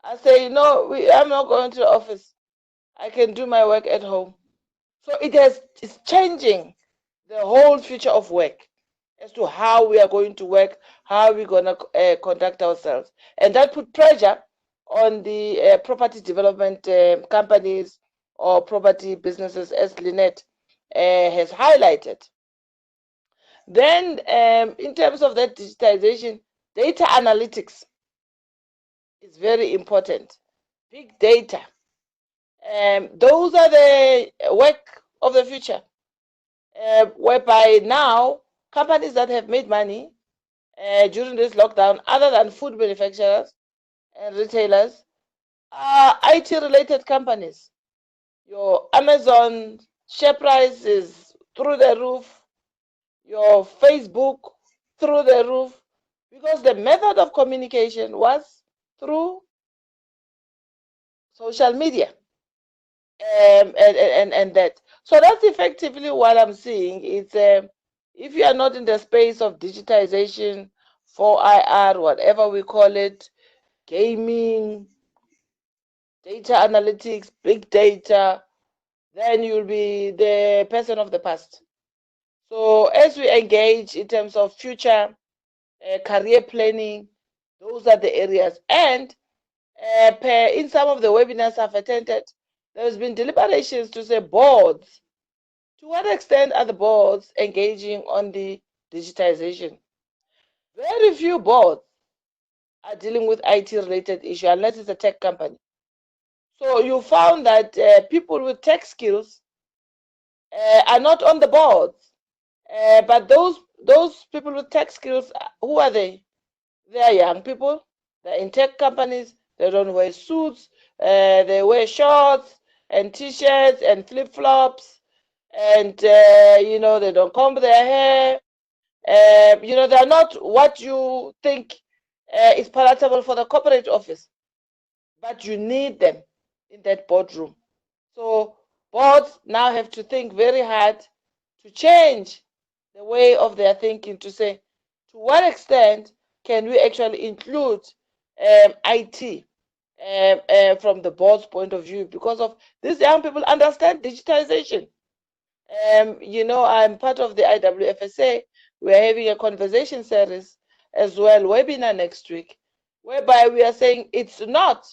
are saying, no, I'm not going to the office. I can do my work at home. So it's changing the whole future of work as to how we are going to work, how we're going to conduct ourselves. And that put pressure on the property development companies or property businesses, as Lynette has highlighted. Then in terms of that digitization, data analytics is very important. Big data. Those are the work of the future, whereby now companies that have made money during this lockdown, other than food manufacturers and retailers, are IT-related companies. Your Amazon share price is through the roof, your Facebook through the roof, because the method of communication was through social media, and that. So that's effectively what I'm seeing. It's if you are not in the space of digitization, 4IR, whatever we call it, gaming, data analytics, big data, then you'll be the person of the past. So as we engage in terms of future career planning, those are the areas. And in some of the webinars I've attended, there's been deliberations to say boards, to what extent are the boards engaging on the digitization? Very few boards are dealing with IT-related issue unless it's a tech company. So you found that people with tech skills are not on the boards. But those people with tech skills, who are they? They are young people. They're in tech companies. They don't wear suits. They wear shorts and t-shirts and flip-flops, and they don't comb their hair. They're not what you think is palatable for the corporate office, but you need them in that boardroom. So boards now have to think very hard to change the way of their thinking, to say, to what extent can we actually include IT from the board's point of view, because of these young people understand digitization. I'm part of the IWFSA. We're having a conversation series as well, webinar next week, whereby we are saying it's not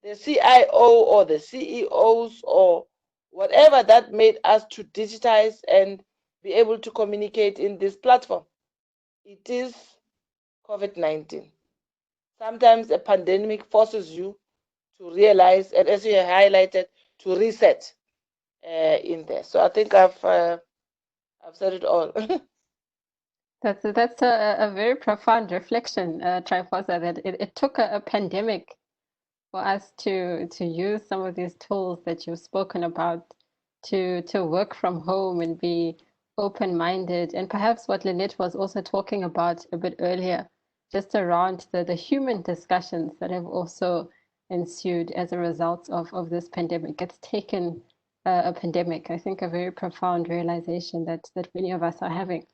the CIO or the CEOs or whatever that made us to digitize and be able to communicate in this platform. It is COVID-19. Sometimes a pandemic forces you to realize, and as you highlighted, to reset in there. So I think I've said it all. That's a very profound reflection, Tryphosa, that it took a pandemic for us to use some of these tools that you've spoken about to work from home and be open-minded, and perhaps what Lynette was also talking about a bit earlier, just around the human discussions that have also ensued as a result of this pandemic. It's taken a pandemic, I think, a very profound realization that many of us are having.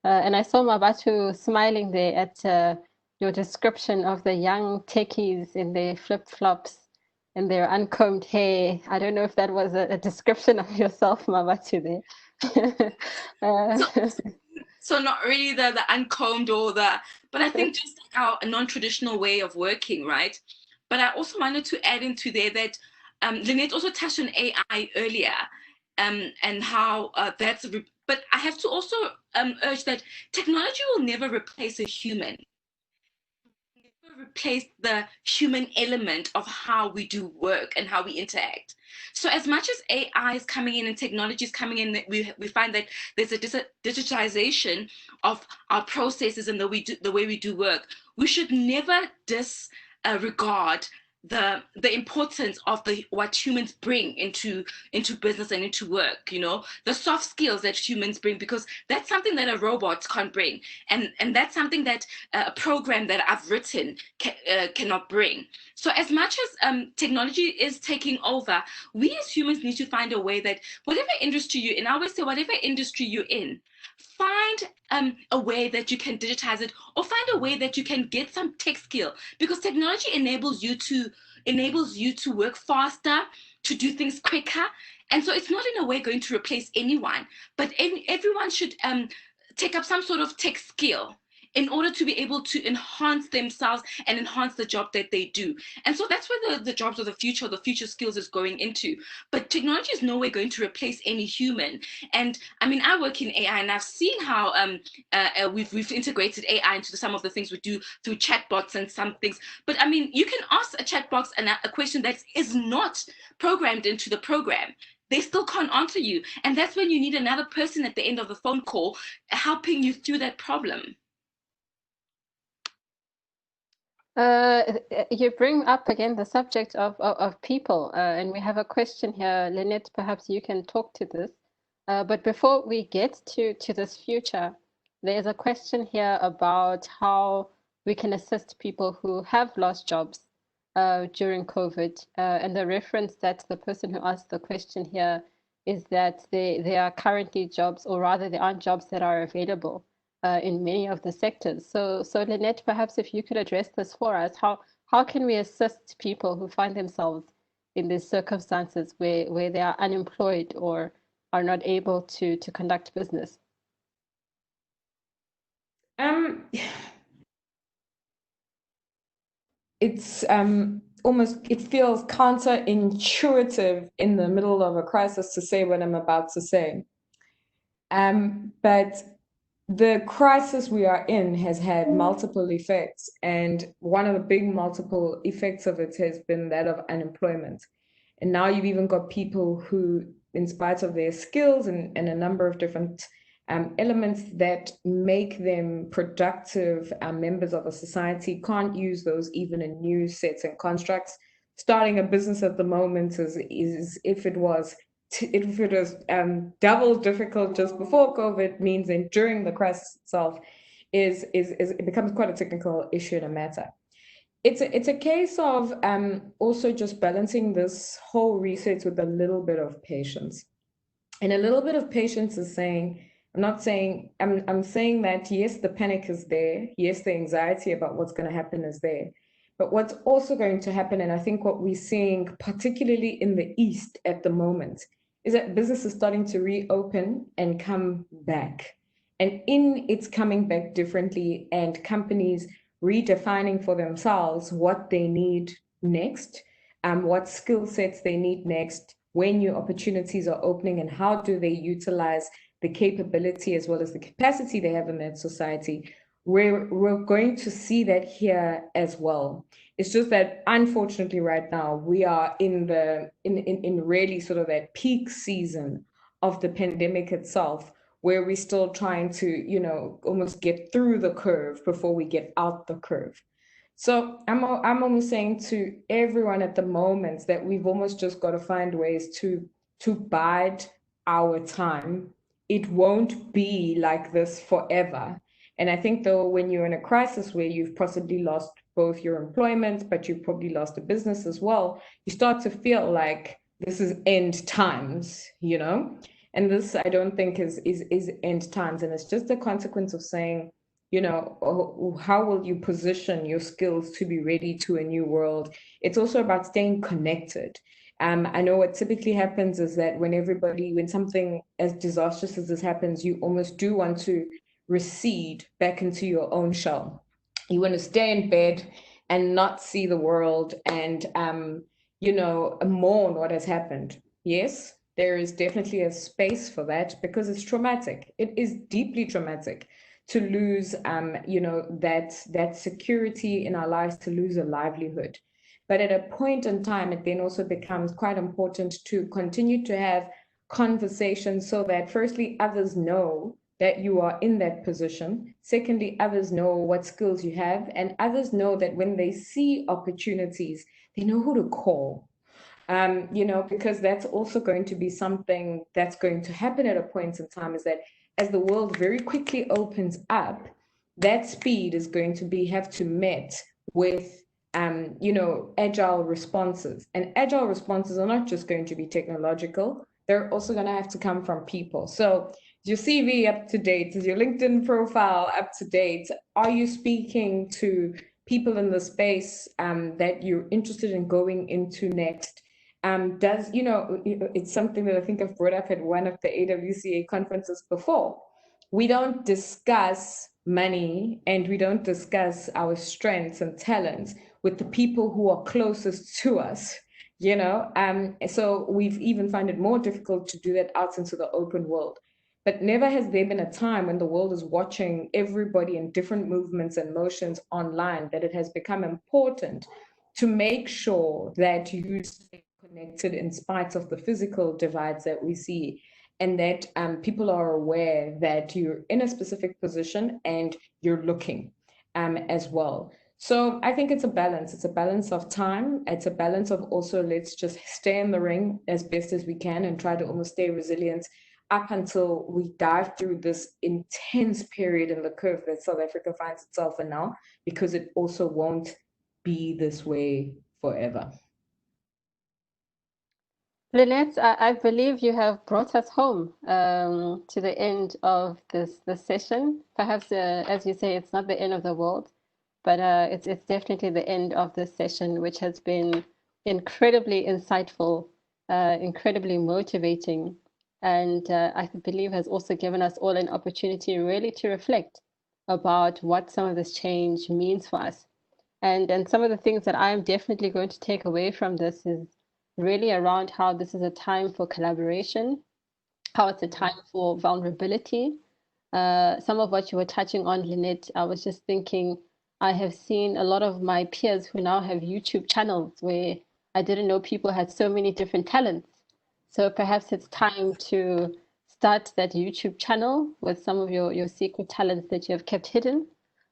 And I saw Mmabatho smiling there at your description of the young techies in their flip-flops and their uncombed hair. I don't know if that was a description of yourself, Mmabatho, there. So not really the uncombed but I think just our non-traditional way of working, right? But I also wanted to add into there that Lynette also touched on AI earlier, and how but I have to also urge that technology will never replace a human. Replace the human element of how we do work and how we interact. So as much as AI is coming in and technology is coming in, we find that there's a digitization of our processes and the way we do work. We should never disregard the importance of what humans bring into business and into work, the soft skills that humans bring, because that's something that a robot can't bring, and that's something that a program that I've written cannot bring. So as much as technology is taking over, we as humans need to find a way that whatever industry you're in, I always say whatever industry you're in, find a way that you can digitize it, or find a way that you can get some tech skill, because technology enables you to work faster, to do things quicker. And so it's not in a way going to replace anyone, but everyone should take up some sort of tech skill in order to be able to enhance themselves and enhance the job that they do. And so that's where the jobs of the future skills is going into. But technology is no way going to replace any human. And I mean, I work in AI, and I've seen how we've integrated AI into some of the things we do through chatbots and some things. But I mean, you can ask a chatbot a question that is not programmed into the program. They still can't answer you. And that's when you need another person at the end of the phone call helping you through that problem. You bring up again the subject of people, and we have a question here. Lynette, perhaps you can talk to this. But before we get to this future, there's a question here about how we can assist people who have lost jobs during COVID. And the reference that the person who asked the question here is that there are currently jobs, or rather there aren't jobs that are available in many of the sectors. So Lynette, perhaps if you could address this for us, how can we assist people who find themselves in these circumstances where they are unemployed or are not able to conduct business? It's almost, it feels counterintuitive in the middle of a crisis to say what I'm about to say. But the crisis we are in has had multiple effects, and one of the big multiple effects of it has been that of unemployment. And now you've even got people who, in spite of their skills and a number of different elements that make them productive members of a society, can't use those even in new sets and constructs. Starting a business at the moment is if it was double difficult just before COVID, means that during the crisis itself it becomes quite a technical issue and a matter. It's a case of also just balancing this whole reset with a little bit of patience. And a little bit of patience is saying, I'm saying that yes, the panic is there. Yes, the anxiety about what's going to happen is there. But what's also going to happen, and I think what we're seeing, particularly in the East at the moment, is that business is starting to reopen and come back. And in its coming back differently, and companies redefining for themselves what they need next, what skill sets they need next, when new opportunities are opening, and how do they utilize the capability as well as the capacity they have in that society. We're going to see that here as well. It's just that unfortunately right now we are in really sort of that peak season of the pandemic itself, where we're still trying to, almost get through the curve before we get out the curve. So I'm almost saying to everyone at the moment that we've almost just got to find ways to bide our time. It won't be like this forever. And I think though, when you're in a crisis where you've possibly lost both your employment, but you've probably lost a business as well, you start to feel like this is end times, And this, I don't think is end times. And it's just a consequence of saying, how will you position your skills to be ready to a new world? It's also about staying connected. I know what typically happens is that when something as disastrous as this happens, you almost do want to recede back into your own shell. You want to stay in bed and not see the world and, mourn what has happened. Yes, there is definitely a space for that because it's traumatic. It is deeply traumatic to lose, that security in our lives, to lose a livelihood. But at a point in time, it then also becomes quite important to continue to have conversations so that firstly, others know that you are in that position. Secondly, others know what skills you have, and others know that when they see opportunities, they know who to call. Because that's also going to be something that's going to happen at a point in time, is that as the world very quickly opens up, that speed is going to have to met with agile responses. And agile responses are not just going to be technological, they're also going to have to come from people. So is your CV up to date? Is your LinkedIn profile up to date? Are you speaking to people in the space that you're interested in going into next? It's something that I think I've brought up at one of the AWCA conferences before. We don't discuss money and we don't discuss our strengths and talents with the people who are closest to us, so we've even found it more difficult to do that out into the open world. But never has there been a time when the world is watching everybody in different movements and motions online that it has become important to make sure that you stay connected in spite of the physical divides that we see, and that people are aware that you're in a specific position and you're looking as well. So I think it's a balance. It's a balance of time. It's a balance of also, let's just stay in the ring as best as we can and try to almost stay resilient up until we dive through this intense period in the curve that South Africa finds itself in now, because it also won't be this way forever. Lynette, I believe you have brought us home to the end of this session. Perhaps, as you say, it's not the end of the world, but it's definitely the end of this session, which has been incredibly insightful, incredibly motivating, and I believe has also given us all an opportunity really to reflect about what some of this change means for us. And some of the things that I'm definitely going to take away from this is really around how this is a time for collaboration, how it's a time for vulnerability. Some of what you were touching on, Lynette, I was just thinking, I have seen a lot of my peers who now have YouTube channels where I didn't know people had so many different talents. So perhaps it's time to start that YouTube channel with some of your secret talents that you have kept hidden,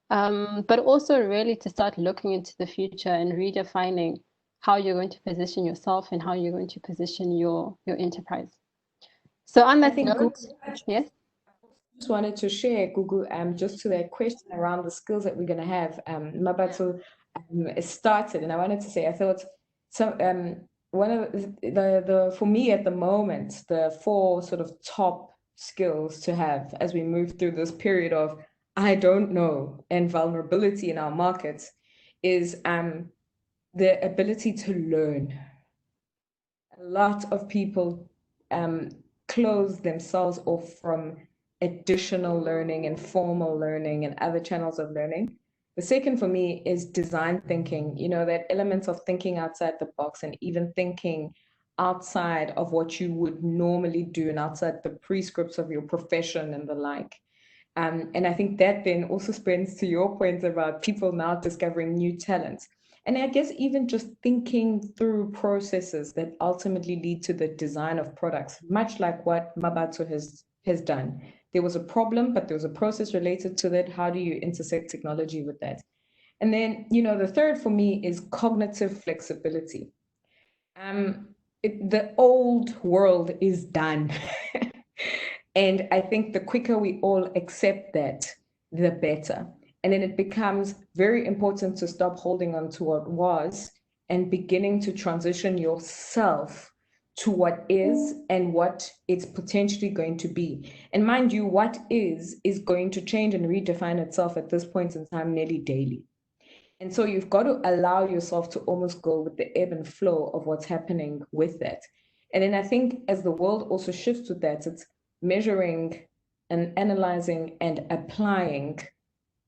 but also really to start looking into the future and redefining how you're going to position yourself and how you're going to position your enterprise. So on that note, yes. Just wanted to share, Gugu, just to that question around the skills that we're going to have. Mmabatho started, and I wanted to say, I thought some one of the for me at the moment, the 4 sort of top skills to have as we move through this period of I don't know and vulnerability in our markets is the ability to learn. A lot of people close themselves off from additional learning and formal learning and other channels of learning. The second for me is design thinking, that element of thinking outside the box and even thinking outside of what you would normally do and outside the prescripts of your profession and the like. And I think that then also springs to your point about people now discovering new talents. And I guess even just thinking through processes that ultimately lead to the design of products, much like what Mmabatho has done. There was a problem, but there was a process related to that. How do you intersect technology with that? And then, the third for me is cognitive flexibility. The old world is done. And I think the quicker we all accept that, the better. And then it becomes very important to stop holding on to what was and beginning to transition yourself to what is and what it's potentially going to be. And mind you, what is going to change and redefine itself at this point in time nearly daily. And so you've got to allow yourself to almost go with the ebb and flow of what's happening with that. And then I think as the world also shifts with that, it's measuring and analyzing and applying,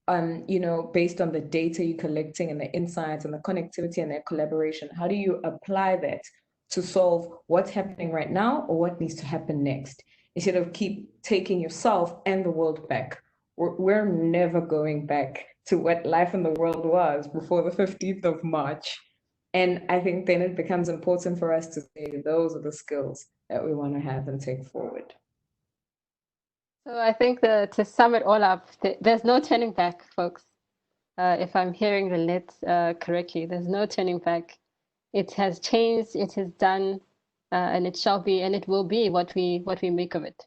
based on the data you're collecting and the insights and the connectivity and the collaboration. How do you apply that to solve what's happening right now or what needs to happen next? Instead of keep taking yourself and the world back. We're never going back to what life in the world was before the 15th of March. And I think then it becomes important for us to say those are the skills that we want to have and take forward. So I think to sum it all up, there's no turning back, folks. If I'm hearing the Lynette correctly, there's no turning back. It has changed, it is done, and it shall be, and it will be what we make of it.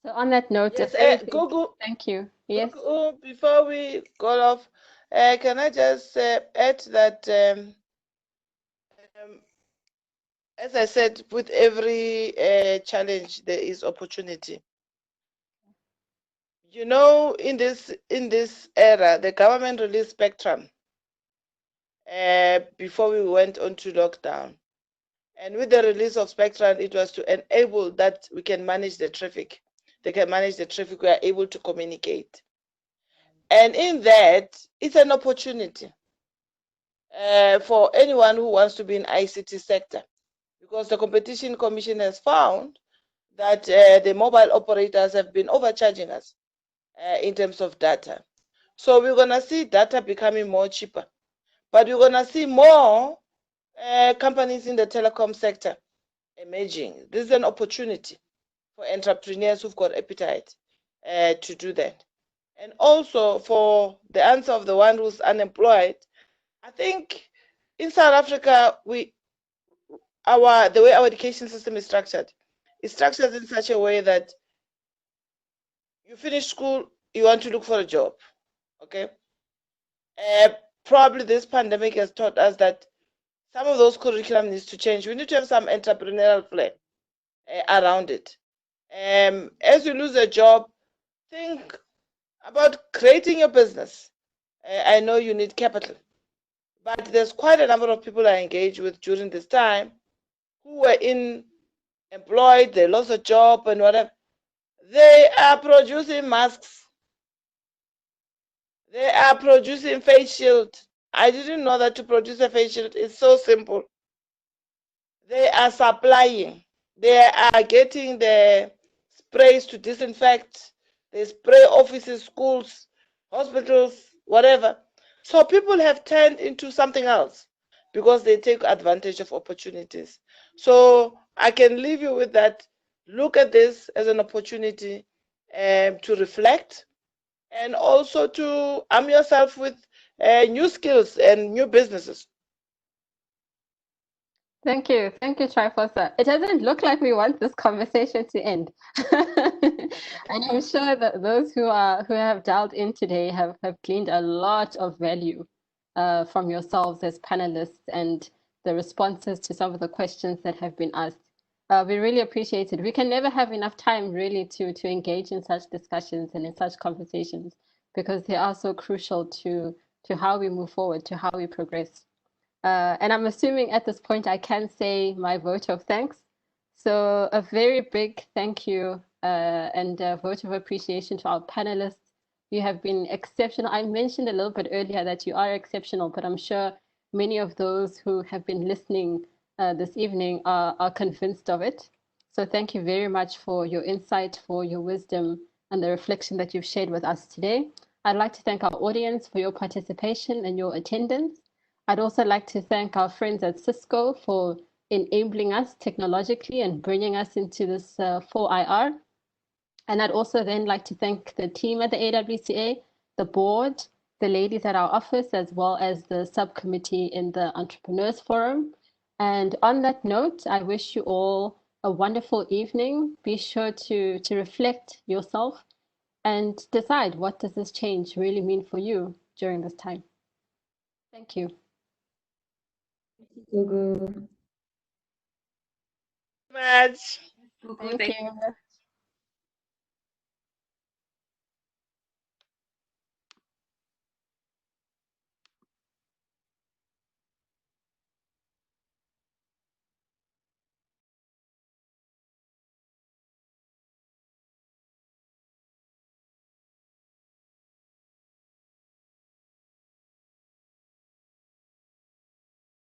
So on that note, Yes, Gugu, thank you. Yes. Gugu, before we go off, can I just add that, as I said, with every challenge, there is opportunity. In this era, the government released Spectrum before we went on to lockdown. And with the release of Spectrum, it was to enable that we can manage the traffic. They can manage the traffic, we are able to communicate. And in that, it's an opportunity for anyone who wants to be in ICT sector, because the Competition Commission has found that the mobile operators have been overcharging us in terms of data. So we're going to see data becoming more cheaper, but we're going to see more companies in the telecom sector emerging. This is an opportunity for entrepreneurs who've got appetite to do that. And also for the answer of the one who's unemployed, I think in South Africa, the way our education system is structured in such a way that you finish school, you want to look for a job, okay? Probably this pandemic has taught us that Some of those curriculum needs to change. We need to have some entrepreneurial plan around it. As you lose a job, think about creating a business. I know you need capital, but there's quite a number of people I engaged with during this time who were employed, they lost a job and whatever. They are producing masks. They are producing face shield. I didn't know that to produce a face shield is so simple. They are supplying. They are getting the sprays to disinfect. They spray offices, schools, hospitals, whatever. So people have turned into something else because they take advantage of opportunities. So I can leave you with that. Look at this as an opportunity to reflect and also to arm yourself with new skills and new businesses. Thank you, Tryphosa. It doesn't look like we want this conversation to end, and I'm sure that those who have dialed in today have gleaned a lot of value from yourselves as panelists and the responses to some of the questions that have been asked. We really appreciate it. We can never have enough time really to engage in such discussions and in such conversations because they are so crucial to how we move forward, to how we progress. And I'm assuming at this point I can say my vote of thanks. So a very big thank you and a vote of appreciation to our panelists. You have been exceptional. I mentioned a little bit earlier that you are exceptional, but I'm sure many of those who have been listening this evening are convinced of it. So thank you very much for your insight, for your wisdom, and the reflection that you've shared with us today. I'd like to thank our audience for your participation and your attendance. I'd also like to thank our friends at Cisco for enabling us technologically and bringing us into this 4IR. And I'd also then like to thank the team at the AWCA, the board, the ladies at our office, as well as the subcommittee in the Entrepreneurs Forum. And on that note, I wish you all a wonderful evening. Be sure to reflect yourself and decide, what does this change really mean for you during this time? Thank you. Gugu. Much. Google, Thank thank you.